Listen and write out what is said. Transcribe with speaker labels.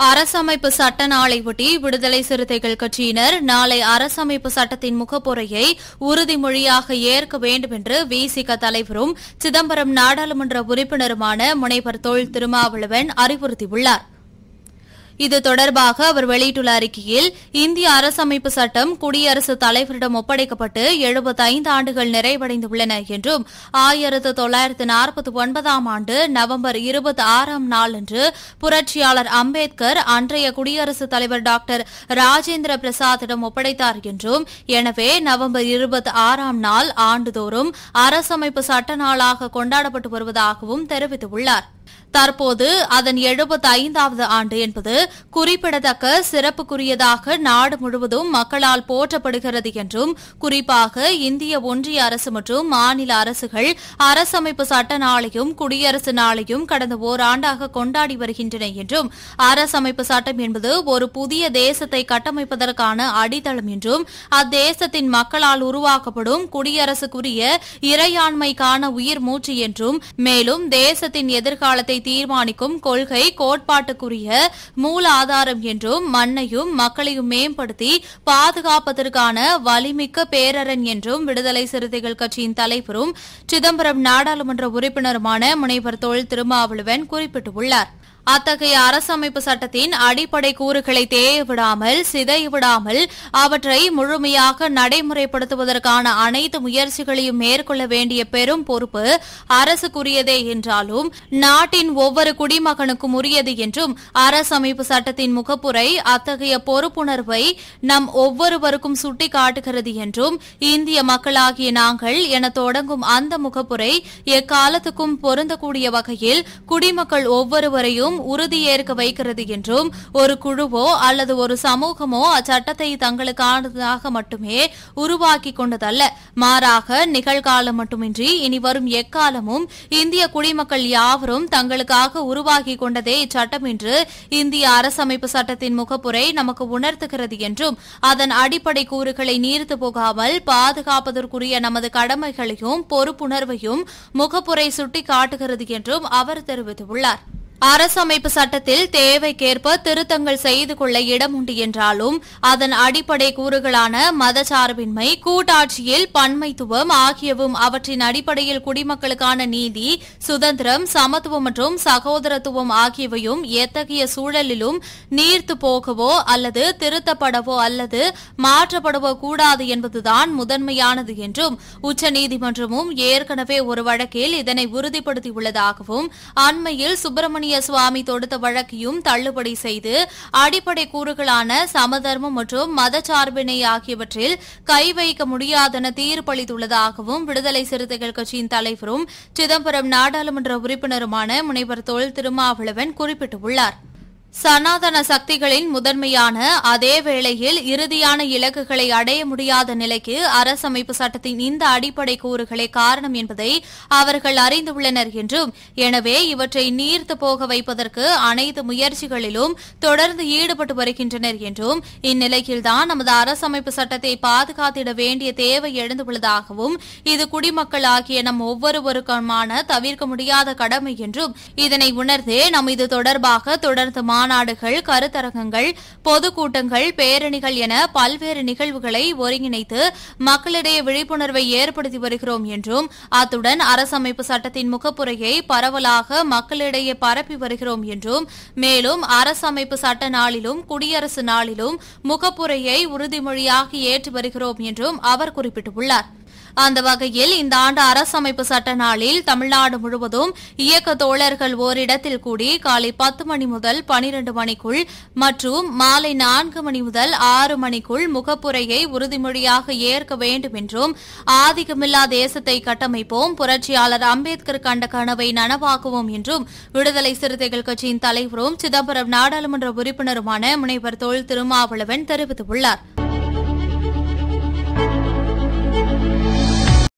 Speaker 1: அரசமைப்பு சட்ட நாளையொட்டி விடுதலை சிறுத்தைகள் கட்சியினர் நாளை அரசமைப்பு சட்டத்தின் முகப்புரையை உறுதிமொழியாக ஏற்க வேண்டும் என்று விசிக தலைவரும் சிதம்பரம் நாடாளுமன்ற உறுப்பினருமான முனைவர் தொல் திருமாவளவன் அறிவுறுத்தியுள்ளார். இது தொடர்பாக அவர் வெளியிட்டுள்ள அறிக்கையில், இந்திய அரசமைப்பு சட்டம் குடியரசுத் தலைவரிடம் ஒப்படைக்கப்பட்டு 75 ஆண்டுகள் நிறைவடைந்துள்ளன என்றும் 1949 ஆண்டு நவம்பர் 26ஆம் நாளன்று புரட்சியாளர் அம்பேத்கர் அன்றைய குடியரசுத் தலைவர் டாக்டர் ராஜேந்திர பிரசாத்திடம் ஒப்படைத்தார் என்றும், எனவே நவம்பர் 26ஆம் நாள் ஆண்டுதோறும் அரசமைப்பு சட்ட நாளாக கொண்டாடப்பட்டு வருவதாகவும் தெரிவித்துள்ளார். தற்போது அதன் 75வது ஆண்டு என்பது குறிப்பிடத்தக்க சிறப்புக்குரியதாக நாடு முழுவதும் மக்களால் போற்றப்படுகிறது என்றும், குறிப்பாக இந்திய ஒன்றிய அரசு மற்றும் மாநில அரசுகள் அரசமைப்பு சட்ட நாளையும் குடியரசு நாளையும் கடந்த ஓராண்டாக கொண்டாடி வருகின்றன என்றும், அரசமைப்பு சட்டம் என்பது ஒரு புதிய தேசத்தை கட்டமைப்பதற்கான அடித்தளம் என்றும், அத்தேசத்தின் மக்களால் உருவாக்கப்படும் குடியரசுக்குரிய இறையாண்மைக்கான உயிர் மூச்சு என்றும், மேலும் தேசத்தின் எதிர்காலத்தை தீர்மானிக்கும் கொள்கை கோட்பாட்டுக்குரிய மூல ஆதாரம் என்றும், மண்ணையும் மக்களையும் மேம்படுத்தி பாதுகாப்பதற்கான வலிமிக்க பேரரண் என்றும் விடுதலை சிறுத்தைகள் கட்சியின் தலைவரும் சிதம்பரம் நாடாளுமன்ற உறுப்பினருமான முனைவர் தொல் திருமாவளவன் குறிப்பிட்டுள்ளார். அத்தகைய அரசமைப்பு சட்டத்தின் அடிப்படை கூறுகளை தேயவிடாமல் சிதைவிடாமல் அவற்றை முழுமையாக நடைமுறைப்படுத்துவதற்கான அனைத்து முயற்சிகளையும் மேற்கொள்ள வேண்டிய பெரும் பொறுப்பு அரசுக்குரியதே என்றாலும் நாட்டின் ஒவ்வொரு குடிமகனுக்கும் உரியது என்றும், அரசமைப்பு சட்டத்தின் முகப்புரை அத்தகைய பொறுப்புணர்வை நம் ஒவ்வொருவருக்கும் சுட்டிக்காட்டுகிறது என்றும், இந்திய மக்களாகிய நாங்கள் என தொடங்கும் அந்த முகப்புரை எக்காலத்துக்கும் பொருந்தக்கூடிய வகையில் குடிமக்கள் ஒவ்வொருவரையும் உறுதியேற்க வைக்கிறது என்றும், ஒரு குழுவோ அல்லது ஒரு சமூகமோ அச்சட்டத்தை தங்களுக்கானதாக மட்டுமே உருவாக்கிக் கொண்டதல்ல, மாறாக நிகழ்காலம் மட்டுமின்றி இனி வரும் எக்காலமும் இந்திய குடிமக்கள் யாவரும் தங்களுக்காக உருவாக்கிக் கொண்டதே இச்சட்டம் என்று இந்திய அரசமைப்பு சட்டத்தின் முகப்புரை நமக்கு உணர்த்துகிறது என்றும், அதன் அடிப்படை கூறுகளை நீர்த்து போகாமல் பாதுகாப்பதற்குரிய நமது கடமைகளையும் பொறுப்புணர்வையும் முகப்புரை சுட்டிக்காட்டுகிறது என்றும் அவர் தெரிவித்துள்ளார். அரசமைப்பு சட்டத்தில் தேவைக்கேற்ப திருத்தங்கள் செய்து கொள்ள இடம் உண்டு என்றாலும், அதன் அடிப்படை கூறுகளான மதச்சார்பின்மை, கூட்டாட்சியில் பன்மைத்துவம் ஆகியவும் அவற்றின் அடிப்படையில் குடிமக்களுக்கான நீதி, சுதந்திரம், சமத்துவம் மற்றும் சகோதரத்துவம் ஆகியவையும் எத்தகைய சூழலிலும் நீர்த்து போகவோ அல்லது திருத்தப்படவோ அல்லது மாற்றப்படவோ கூடாது என்பதுதான் முதன்மையானது என்றும், உச்சநீதிமன்றமும் ஏற்கனவே ஒரு வழக்கில் இதனை உறுதிப்படுத்தியுள்ளதாகவும், அண்மையில் சுப்பிரமணிய சுவாமி தொடுத்த வழக்கையும் தள்ளுபடி செய்து அடிப்படை கூறுகளான சமதர்மம் மற்றும் மதச்சார்பினை ஆகியவற்றில் கை வைக்க முடியாதென தீர்ப்பளித்துள்ளதாகவும் விடுதலை சிறுத்தைகள் கட்சியின் தலைவரும் சிதம்பரம் நாடாளுமன்ற உறுப்பினருமான முனைவர் தொல் திருமாவளவன் குறிப்பிட்டுள்ளார். சனாதன சக்திகளின் முதன்மையான அதே வேளையில் இறுதியான இலக்குகளை அடைய முடியாத நிலைக்கு அரசமைப்பு சட்டத்தின் இந்த அடிப்படை கூறுகளே காரணம் என்பதை அவர்கள் அறிந்துள்ளனர் என்றும், எனவே இவற்றை நீர்த்து போக வைப்பதற்கு அனைத்து முயற்சிகளிலும் தொடர்ந்து ஈடுபட்டு வருகின்றனர் என்றும், இந்நிலையில்தான் நமது அரசமைப்பு சட்டத்தை பாதுகாத்திட வேண்டிய தேவை எழுந்துள்ளதாகவும், இது குடிமக்கள் ஆகிய நம் ஒவ்வொருவருக்குமான தவிர்க்க முடியாத கடமை என்றும், இதனை உணர்ந்தே நாம் இது தொடர்பாக தொடர்ந்து மாநாடுகள், கருத்தரங்கங்கள், பொதுக்கூட்டங்கள், பேரணிகள் என பல்வேறு நிகழ்வுகளை ஒருங்கிணைத்து மக்களிடையே விழிப்புணர்வை ஏற்படுத்தி வருகிறோம் என்றும், அத்துடன் அரசமைப்பு சட்டத்தின் முகப்புரையை பரவலாக மக்களிடையே பரப்பி வருகிறோம் என்றும், மேலும் அரசமைப்பு சட்ட நாளிலும் குடியரசு நாளிலும் முகப்புரையை உறுதிமொழியாக ஏற்றி வருகிறோம் என்றும் அவர் குறிப்பிட்டுள்ளார். அந்த வகையில் இந்த ஆண்டு அரசமைப்பு சட்ட நாளில் தமிழ்நாடு முழுவதும் இயக்க தோழர்கள் ஓரிடத்தில் கூடி காலை 10 மணி முதல் 12 மணிக்குள் மற்றும் மாலை 4 மணி முதல் 6 மணிக்குள் முகப்புரையை உறுதிமொழியாக ஏற்க வேண்டும் என்றும், ஆதிக்கமில்லா தேசத்தை கட்டமைப்போம், புரட்சியாளர் அம்பேத்கர் கண்ட கனவை நனவாக்குவோம் என்றும் விடுதலை சிறுத்தைகள் கட்சியின் தலைவரும் சிதம்பரம் நாடாளுமன்ற உறுப்பினருமான முனைவர் தொல் திருமாவளவன் தெரிவித்துள்ளார்.